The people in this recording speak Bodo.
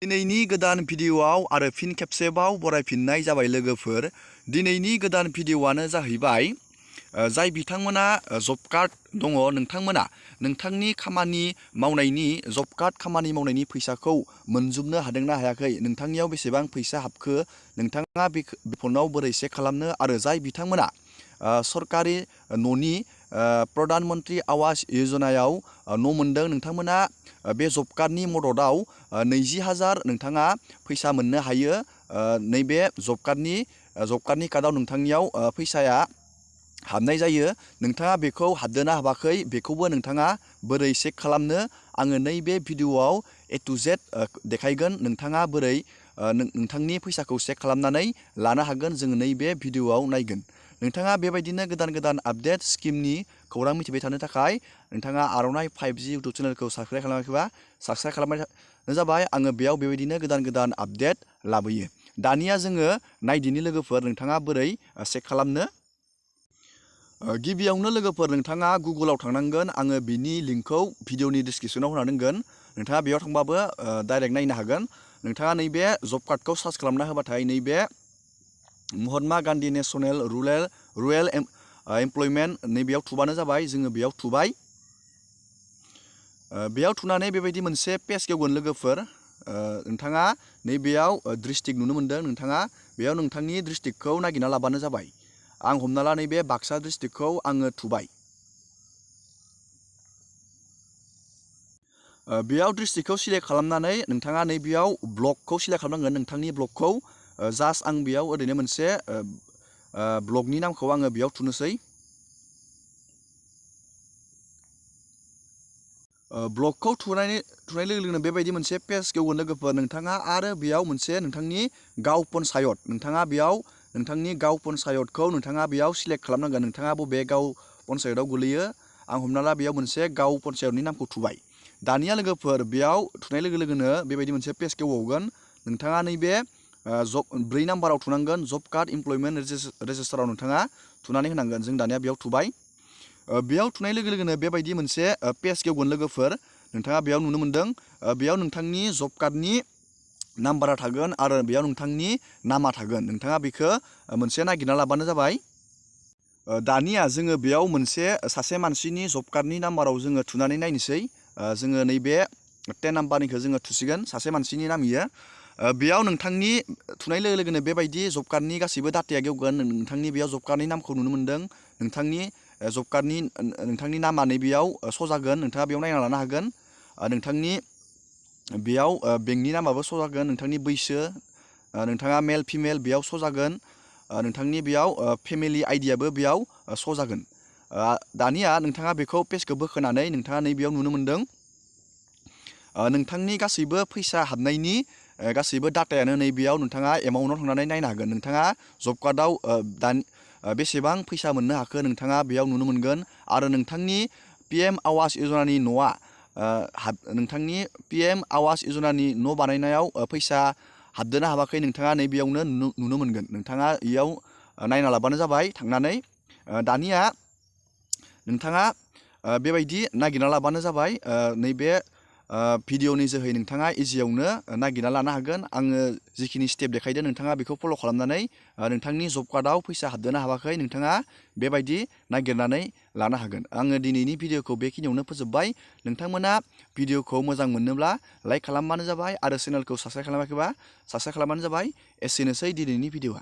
दिनैनि गोदान भिडिअआव आरो फिन खेबसेबाव बरायफिननाय जाबाय लोगोफोर। दिनैनि गोदान भिडिअआनो जाहैबाय जाय बिथांमोना जब कार्ड दङ, नोंथांमोना नोंथांनि खामानि मावनायनि जब कार्ड खामानि मावनायनि फैसाखौ मोनजोबनो हादोंना हायाखै, नोंथांनियाव बेसेबां फैसा हाबखो, नोंथाङा बे फनाव बोरै चेक खालामनो, आरो जाय बिथांमोना सरकारि न'नि प्रधान मन्त्रि आवास यजनायाव न' मोनदों, नोंथांमोना बे जब कार्डनि मददाव 20,000 नोंथाङा फैसा मोननो हायो। नैबे जब कार्डनि कार्डआव नोंथांनियाव फैसाया हाबनाय जायो। नोंथाङा बेखौ हाबदोना हाबाखै बेखौबो नोंथाङा बोरै चेक खालामनो, आङो नैबे भिडिअआव A to Z देखायगोन। नोंथाङा बोरै नोंथांनि फैसाखौ चेक खालामनानै लानो हागोन, जोङो नैबे भिडिअआव नायगोन। नोंथाङा बेबायदिनो गोदान गोदान आपडेट स्किमनि खौरां मिथिबाय थानो थाखाय नोंथाङा आर'नाइ 5G इउटुब चेनेलखौ साबस्क्राइब खालामाखैबा साबस्क्राइब खालामनो जाबाय। आङो बेयाव बेबायदिनो गोदान गोदान आपडेट लाबोयो। दानिया जोङो नायदिनि लोगोफोर, नोंथाङा बोरै चेक खालामनो। गिबियावनो लोगोफोर, नोंथाङा गुगोलाव थांनांगोन। आङो बिनि लिंकखौ भिडिअनि डिसक्रिपसनाव होना दोनगोन। नोंथाङा बेयाव थांबाबो डाइरेक्ट नायनो हागोन। नोंथाङा नैबे जब कार्डखौ सार्च खालामना होबाथाय नैबे Mahatma Gandhi national rural employment नैबेयाव थुबानो जाबाय। जोङो बेयाव थुबाय। बेयाव थुनानै बेबायदि मोनसे पेज गेवगोन लोगोफोर। नोंथाङा नैबेयाव डिस्ट्रिक्ट नुनो मोन्दों। नोंथाङा बेयाव नोंथांनि डिस्ट्रिक्टखौ नागिरना लाबानो जाबाय। आं हमना ला नैबे बाक्सा डिस्ट्रिक्टखौ आङो थुबाय। बेयाव डिस्ट्रिक्टखौ सिलेक्ट खालामनानै नोंथाङा नैबेयाव ब्लकखौ सिलेक्ट खालामनांगोन, नोंथांनि ब्लकखौ। जास्ट आं बेयाव ओरैनो मोनसे ब्लकनि नामखौ आङो बेयाव थुनोसै। ब्लकखौ थुनाय लोगो लोगोनो बेबायदि मोनसे पेज गेवगोन लोगोफोर। नोंथाङा आरो बेयाव मोनसे नोंथांनि गाव पन्सायत, नोंथाङा बेयाव नोंथांनि गाव पन्सायतखौ नोंथाङा बेयाव सिलेक्ट खालामनांगोन। नोंथाङा बबे गाव पन्सायतआव गोलैयो। आं हमना ला बेयाव मोनसे गाव पन्सायतनि नामखौ थुबाय। दानिया लोगोफोर, बेयाव थुनाय लोगो लोगोनो बेबायदि मोनसे पेज गेवबावगोन। नोंथाङा नैबे 4 नाम्बाराव थुनांगोन। जब कार्ड इमप्लयमेन्ट रेजिस्टाराव नोंथाङा थुनानै होनांगोन। जों दानिया बेयाव थुबाय। बेयाव थुनाय लोगो लोगोनो बेबायदि मोनसे पेज गेवगोन लोगोफोर। नोंथाङा बेयाव नुनो मोन्दों। बेयाव नोंथांनि जब कार्डनि नाम्बारा थागोन आरो बेयाव नोंथांनि नामा थागोन। नोंथाङा बेखौ मोनसे नागिरना लाबानो जाबाय। दानिया जोङो बेयाव मोनसे सासे मानसिनि जब कार्डनि नाम्बाराव जोङो थुनानै नायनोसै। जोङो नैबे 10 नाम्बारनिखौ जोङो थुसिगोन, सासे मानसिनि नाम इयो। बेयाव नोंथांनि थुनाय लोगो लोगोनो बेबायदि जब कार्डनि गासैबो डाटाया गेवगोन। नोंथांनि बेयाव जब कार्डनि नामखौ नुनो मोन्दों। नोंथांनि जब कार्डनि नोंथांनि नामा नैबेयाव श' जागोन। नोंथाङा बेयाव नायना लानो हागोन। नोंथांनि बेयाव बेंकनि नामाबो श' जागोन। नोंथांनि बैसो, नोंथाङा मेल फिमेल बेयाव श' जागोन। नोंथांनि बेयाव फेमिलि आइडियाबो बेयाव श' जागोन। दानिया नोंथाङा बेखौ पेजखौ बोखोनानै नोंथाङा नैबेयाव नुनो मोन्दों। नोंथांनि गासैबो फैसा हाबनायनि गासैबो डाटायानो नैबेयाव नोंथाङा एमाउन्टआव थांनानै नायनो हागोन। नोंथाङा जब कार्डआव बेसेबां फैसा मोननो हाखो नोंथाङा बेयाव नुनो मोनगोन। आरो नोंथांनि PM आवास यजनानि न'आ नोंथांनि PM आवास यजनानि न' बानायनायाव फैसा हाबदोना हाबाखै नोंथाङा नैबेयावनो नुनो मोनगोन। नोंथाङा इयाव नायना लाबानो जाबाय थांनानै। दानिया नोंथाङा बेबायदि नागिरना लाबानो जाबाय। नैबे भिडिअनि जोहै नोंथाङा इजियावनो नागिरना लानो हागोन। आङो जिखिनि स्टेप देखायदों नोंथाङा बेखौ फल' खालामनानै नोंथांनि जब कार्डआव फैसा हाबदोना हाबाखै नोंथाङा बेबायदि नागिरनानै लानो हागोन। आङो दिनैनि भिडिअखौ बेखिनियावनो फोजोबबाय। नोंथांमोना भिडिअखौ मोजां मोनोब्ला लाइक खालामबानो जाबाय आरो चेनेलखौ साबस्क्राइब खालामाखैबा साबस्क्राइब खालामबानो जाबाय। एसेनोसै दिनैनि भिडिअआ।